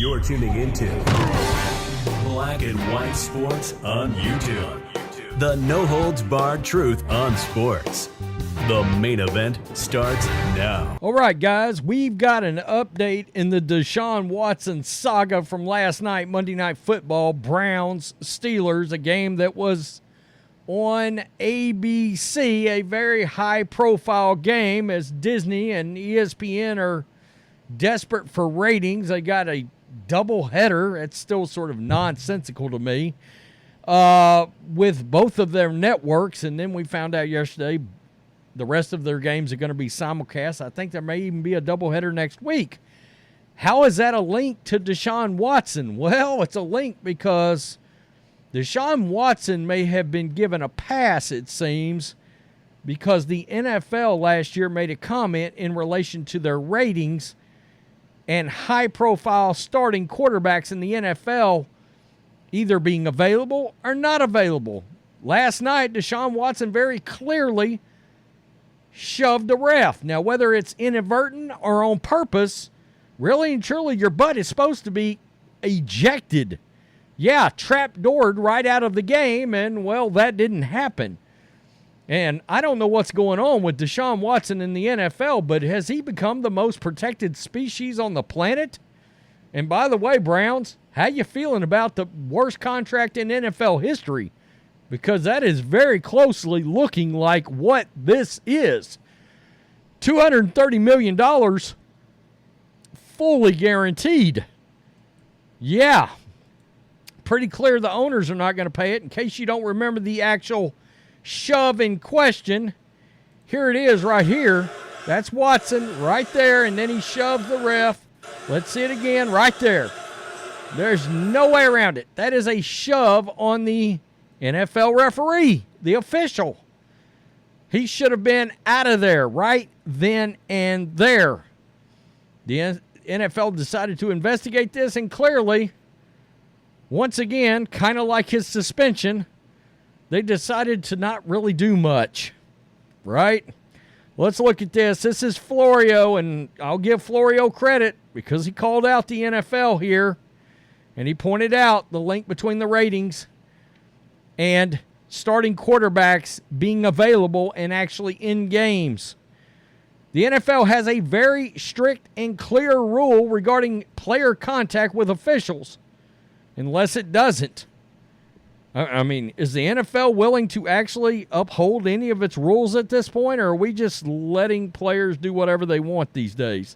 You're tuning into Black and White Sports on YouTube. The no-holds-barred truth on sports. The main event starts now. All right, guys, we've got an update in the Deshaun Watson saga from last night, Monday Night Football, Browns, Steelers, a game that was on ABC, a very high-profile game as Disney and ESPN are desperate for ratings. They got a doubleheader. It's still sort of nonsensical to me with both of their networks, and then we found out yesterday the rest of their games are going to be simulcast. I think there may even be a doubleheader next week. How is that a link to Deshaun Watson? Well, it's a link because Deshaun Watson may have been given a pass, it seems, because the NFL last year made a comment in relation to their ratings and high-profile starting quarterbacks in the NFL either being available or not available. Last night, Deshaun Watson very clearly shoved a ref. Now, whether it's inadvertent or on purpose, really and truly, your butt is supposed to be ejected. Yeah, trapdoored right out of the game, and, well, that didn't happen. And I don't know what's going on with Deshaun Watson in the NFL, but has he become the most protected species on the planet? And by the way, Browns, how you feeling about the worst contract in NFL history? Because that is very closely looking like what this is. $230 million fully guaranteed. Yeah. Pretty clear the owners are not going to pay it. In case you don't remember the actual shove in question, here it is right here. That's Watson right there, and then he shoves the ref. Let's see it again right there. There's no way around it. That is a shove on the NFL referee, the official. He should have been out of there right then and there. The NFL decided to investigate this, and clearly, once again, kind of like his suspension, they decided to not really do much, right? Let's look at this. This is Florio, and I'll give Florio credit because he called out the NFL here, and he pointed out the link between the ratings and starting quarterbacks being available and actually in games. The NFL has a very strict and clear rule regarding player contact with officials, unless it doesn't. I mean, is the NFL willing to actually uphold any of its rules at this point, or are we just letting players do whatever they want these days?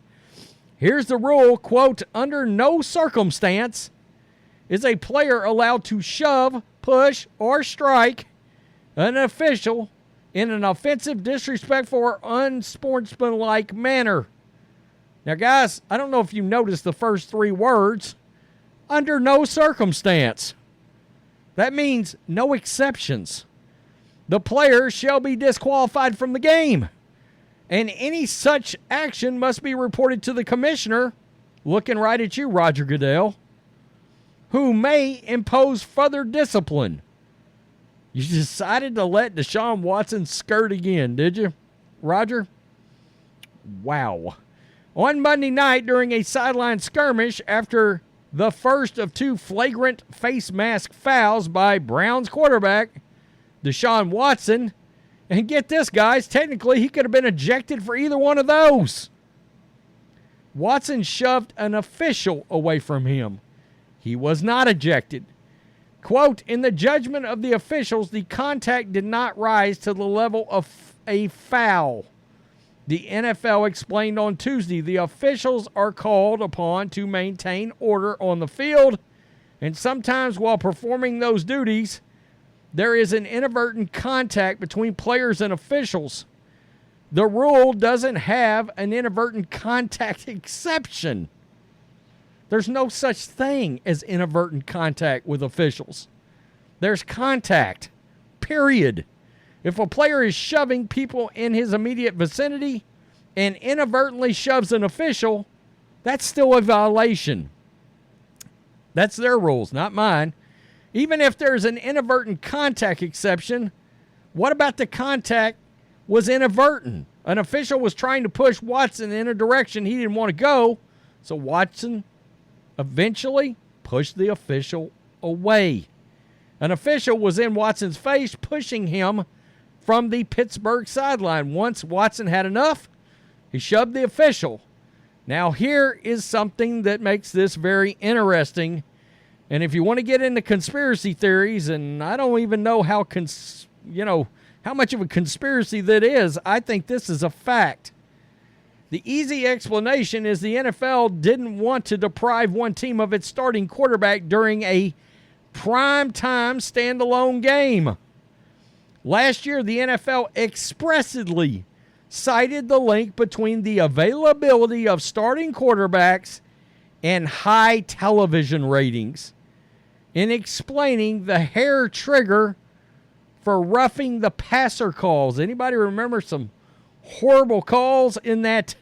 Here's the rule, quote, under no circumstance is a player allowed to shove, push, or strike an official in an offensive, disrespectful, or unsportsmanlike manner. Now, guys, I don't know if you noticed the first three words. Under no circumstance. That means no exceptions. The player shall be disqualified from the game, and any such action must be reported to the commissioner, looking right at you, Roger Goodell, who may impose further discipline. You decided to let Deshaun Watson skirt again, did you, Roger? Wow. On Monday night, during a sideline skirmish after the first of two flagrant face mask fouls by Browns quarterback Deshaun Watson. And get this, guys, technically he could have been ejected for either one of those. Watson shoved an official away from him. He was not ejected. Quote, in the judgment of the officials, the contact did not rise to the level of a foul. The NFL explained on Tuesday the officials are called upon to maintain order on the field, and sometimes while performing those duties, there is an inadvertent contact between players and officials. The rule doesn't have an inadvertent contact exception. There's no such thing as inadvertent contact with officials. There's contact, period. If a player is shoving people in his immediate vicinity and inadvertently shoves an official, that's still a violation. That's their rules, not mine. Even if there's an inadvertent contact exception, what about the contact was inadvertent? An official was trying to push Watson in a direction he didn't want to go, so Watson eventually pushed the official away. An official was in Watson's face, pushing him from the Pittsburgh sideline. Once Watson had enough, he shoved the official. Now, here is something that makes this very interesting. And if you want to get into conspiracy theories, and I don't even know how much of a conspiracy that is, I think this is a fact. The easy explanation is the NFL didn't want to deprive one team of its starting quarterback during a prime-time standalone game. Last year, the NFL expressly cited the link between the availability of starting quarterbacks and high television ratings in explaining the hair trigger for roughing the passer calls. Anybody remember some horrible calls in that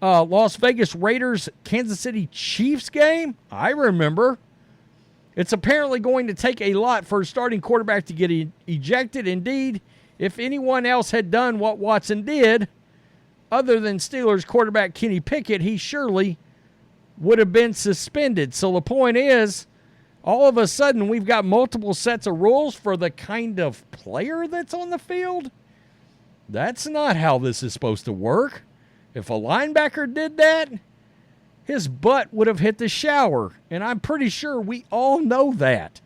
Las Vegas Raiders Kansas City Chiefs game? I remember. It's apparently going to take a lot for a starting quarterback to get ejected. Indeed, if anyone else had done what Watson did, other than Steelers quarterback Kenny Pickett, he surely would have been suspended. So the point is, all of a sudden, we've got multiple sets of rules for the kind of player that's on the field. That's not how this is supposed to work. If a linebacker did that, his butt would have hit the shower, and I'm pretty sure we all know that.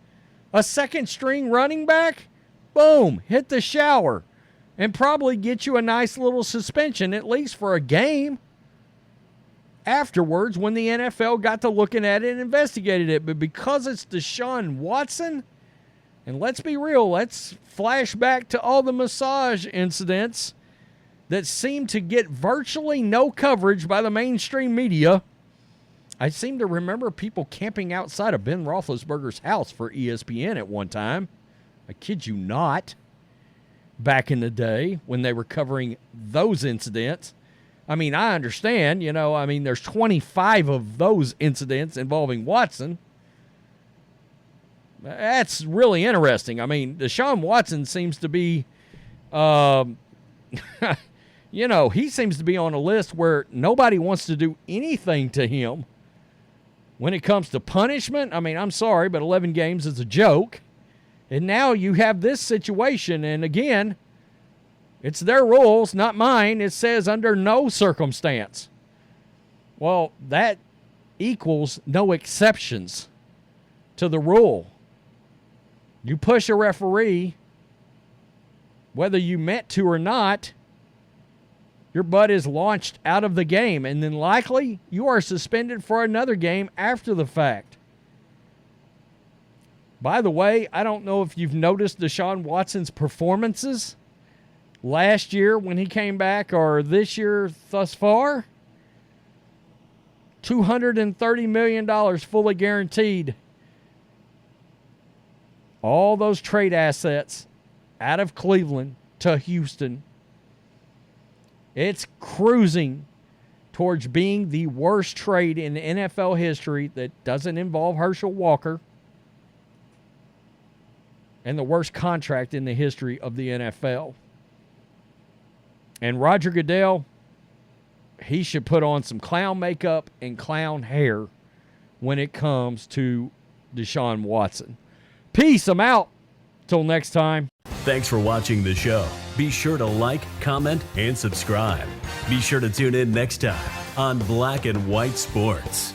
A second-string running back, boom, hit the shower, and probably get you a nice little suspension, at least for a game. Afterwards, when the NFL got to looking at it and investigated it, but because it's Deshaun Watson, and let's be real, let's flash back to all the massage incidents that seem to get virtually no coverage by the mainstream media. I seem to remember people camping outside of Ben Roethlisberger's house for ESPN at one time. I kid you not. Back in the day when they were covering those incidents. I mean, I understand, there's 25 of those incidents involving Watson. That's really interesting. I mean, Deshaun Watson seems to be, he seems to be on a list where nobody wants to do anything to him. When it comes to punishment, I mean, I'm sorry, but 11 games is a joke. And now you have this situation, and again, it's their rules, not mine. It says under no circumstance. Well, that equals no exceptions to the rule. You push a referee, whether you meant to or not, your butt is launched out of the game, and then likely you are suspended for another game after the fact. By the way, I don't know if you've noticed Deshaun Watson's performances last year when he came back or this year thus far. $230 million fully guaranteed. All those trade assets out of Cleveland to Houston. It's cruising towards being the worst trade in NFL history that doesn't involve Herschel Walker, and the worst contract in the history of the NFL. And Roger Goodell, he should put on some clown makeup and clown hair when it comes to Deshaun Watson. Peace, I'm out. Till next time. Thanks for watching the show. Be sure to like, comment, and subscribe. Be sure to tune in next time on Black and White Sports.